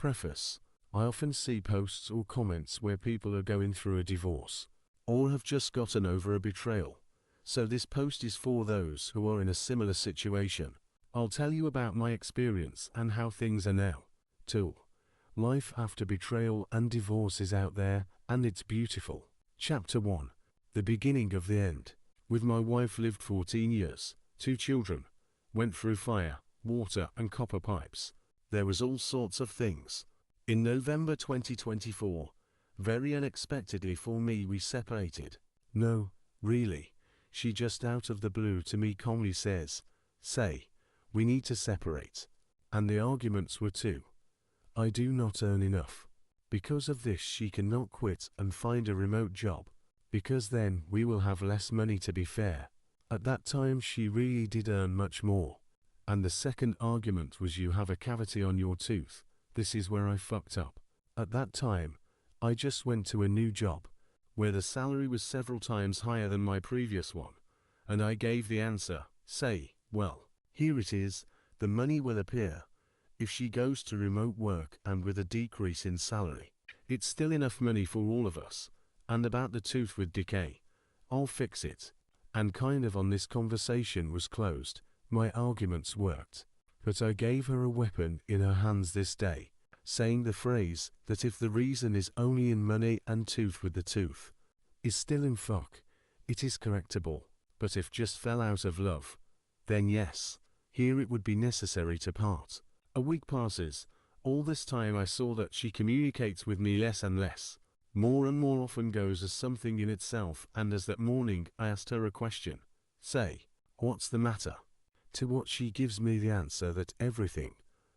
Preface: I often see posts or comments where people are going through a divorce, or have just gotten over a betrayal. So this post is for those who are in a similar situation. I'll tell you about my experience and how things are now. 2. Life after betrayal and divorce is out there, and it's beautiful. Chapter 1. The beginning of the end. With my wife lived 14 years, 2 children, went through fire, water and copper pipes. There was all sorts of things. In November 2024, very unexpectedly for me, we separated. No, really. She just out of the blue to me calmly says, we need to separate. And the arguments were 2. I do not earn enough. Because of this she cannot quit and find a remote job, because then we will have less money, to be fair. At that time she really did earn much more. And the second argument was, you have a cavity on your tooth. This is where I fucked up. At that time, I just went to a new job, where the salary was several times higher than my previous one. And I gave the answer, well, here it is, the money will appear. If she goes to remote work and with a decrease in salary, it's still enough money for all of us. And about the tooth with decay, I'll fix it. And kind of on this conversation was closed. My arguments worked. But I gave her a weapon in her hands this day, saying the phrase that if the reason is only in money and tooth with the tooth is still in fuck, it is correctable. But if just fell out of love, then yes, here it would be necessary to part. A week passes. All this time I saw that she communicates with me less and less. More and more often goes as something in itself, and as that morning I asked her a question. What's the matter? To what she gives me the answer that everything,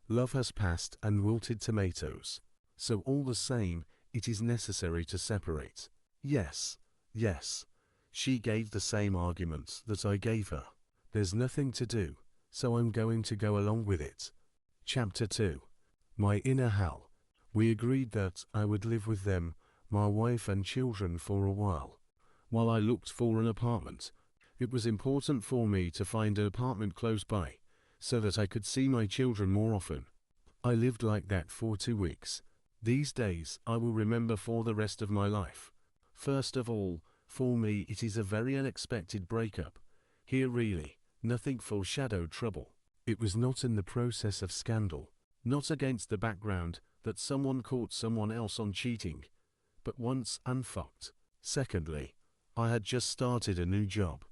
love has passed and wilted tomatoes. So all the same, it is necessary to separate. Yes. She gave the same arguments that I gave her. There's nothing to do, so I'm going to go along with it. Chapter 2. My inner hell. We agreed that I would live with them, my wife and children, for a while I looked for an apartment. It was important for me to find an apartment close by, so that I could see my children more often. I lived like that for 2 weeks. These days I will remember for the rest of my life. First of all, for me it is a very unexpected breakup. Here really, nothing foreshadowed trouble. It was not in the process of scandal, not against the background that someone caught someone else on cheating, but once and fucked. Secondly, I had just started a new job.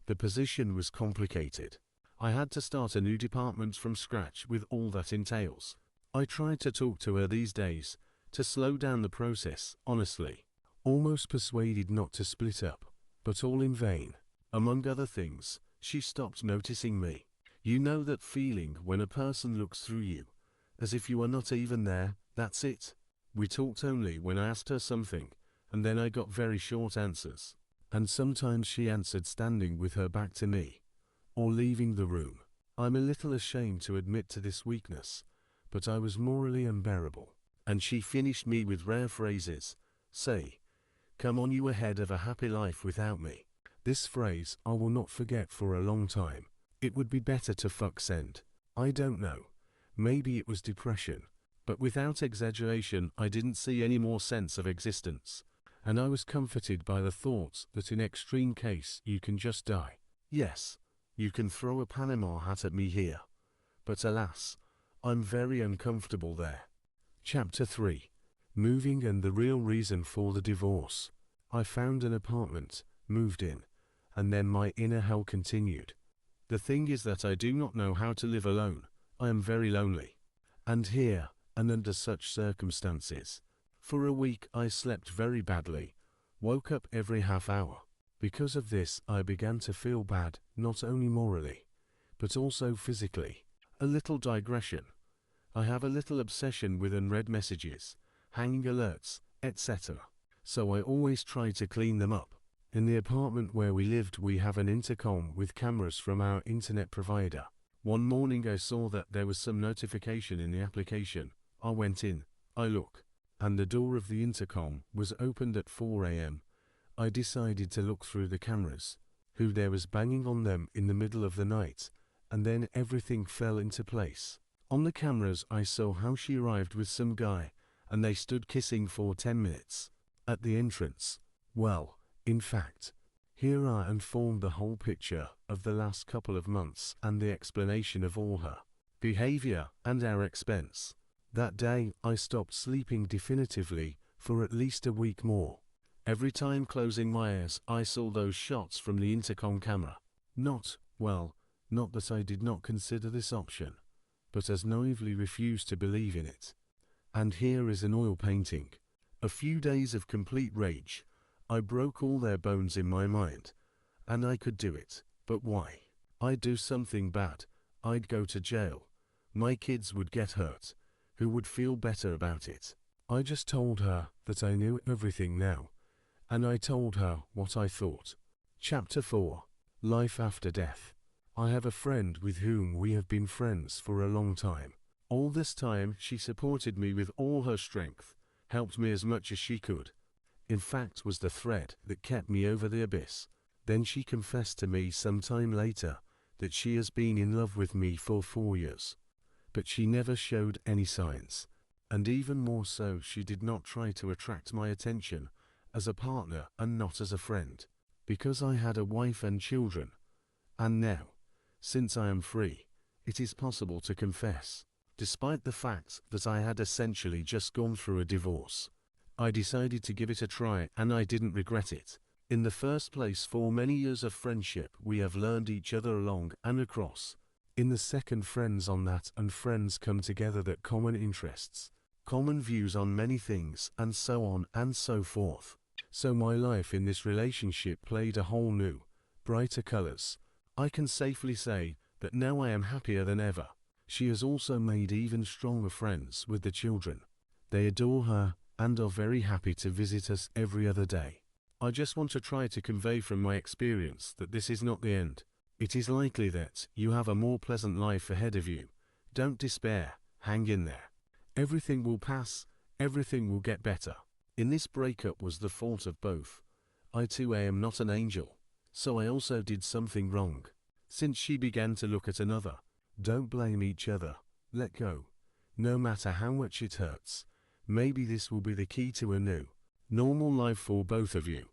The position was complicated. I had to start a new department from scratch with all that entails. I tried to talk to her these days to slow down the process, honestly. Almost persuaded not to split up, but all in vain. Among other things, she stopped noticing me. You know that feeling when a person looks through you, as if you are not even there? That's it. We talked only when I asked her something, and then I got very short answers. And sometimes she answered standing with her back to me, or leaving the room. I'm a little ashamed to admit to this weakness, but I was morally unbearable. And she finished me with rare phrases. Come on, you ahead of a happy life without me. This phrase I will not forget for a long time. It would be better to fuck send. I don't know. Maybe it was depression. But without exaggeration, I didn't see any more sense of existence. And I was comforted by the thoughts that in extreme case you can just die. Yes, you can throw a Panama hat at me here. But alas, I'm very uncomfortable there. Chapter 3. Moving and the real reason for the divorce. I found an apartment, moved in, and then my inner hell continued. The thing is that I do not know how to live alone. I am very lonely. And here, and under such circumstances, for a week I slept very badly, woke up every half hour. Because of this I began to feel bad, not only morally, but also physically. A little digression. I have a little obsession with unread messages, hanging alerts, etc. So I always try to clean them up. In the apartment where we lived we have an intercom with cameras from our internet provider. One morning I saw that there was some notification in the application. I went in, I look, and the door of the intercom was opened at 4 a.m. I decided to look through the cameras, who there was banging on them in the middle of the night, and then everything fell into place. On the cameras I saw how she arrived with some guy, and they stood kissing for 10 minutes. At the entrance. Well, in fact, here I unformed the whole picture of the last couple of months and the explanation of all her behavior and our expense. That day I stopped sleeping definitively for at least a week more. Every time closing my eyes I saw those shots from the intercom camera. Not that I did not consider this option, but as naively refused to believe in it. And here is an oil painting. A few days of complete rage. I broke all their bones in my mind. And I could do it. But why? I'd do something bad. I'd go to jail. My kids would get hurt. Who would feel better about it? I just told her that I knew everything now. And I told her what I thought. Chapter 4. Life After Death. I have a friend with whom we have been friends for a long time. All this time she supported me with all her strength, helped me as much as she could. In fact, was the thread that kept me over the abyss. Then she confessed to me some time later that she has been in love with me for 4 years. But she never showed any signs. And even more so, she did not try to attract my attention as a partner and not as a friend. Because I had a wife and children. And now, since I am free, it is possible to confess. Despite the fact that I had essentially just gone through a divorce, I decided to give it a try, and I didn't regret it. In the first place, for many years of friendship we have learned each other along and across. In the second, friends on that, and friends come together that common interests, common views on many things, and so on and so forth. So my life in this relationship played a whole new, brighter colors. I can safely say that now I am happier than ever. She has also made even stronger friends with the children. They adore her and are very happy to visit us every other day. I just want to try to convey from my experience that this is not the end. It is likely that you have a more pleasant life ahead of you. Don't despair, hang in there. Everything will pass, everything will get better. In this breakup was the fault of both. I too am not an angel, so I also did something wrong. Since she began to look at another, don't blame each other, let go. No matter how much it hurts, maybe this will be the key to a new, normal life for both of you.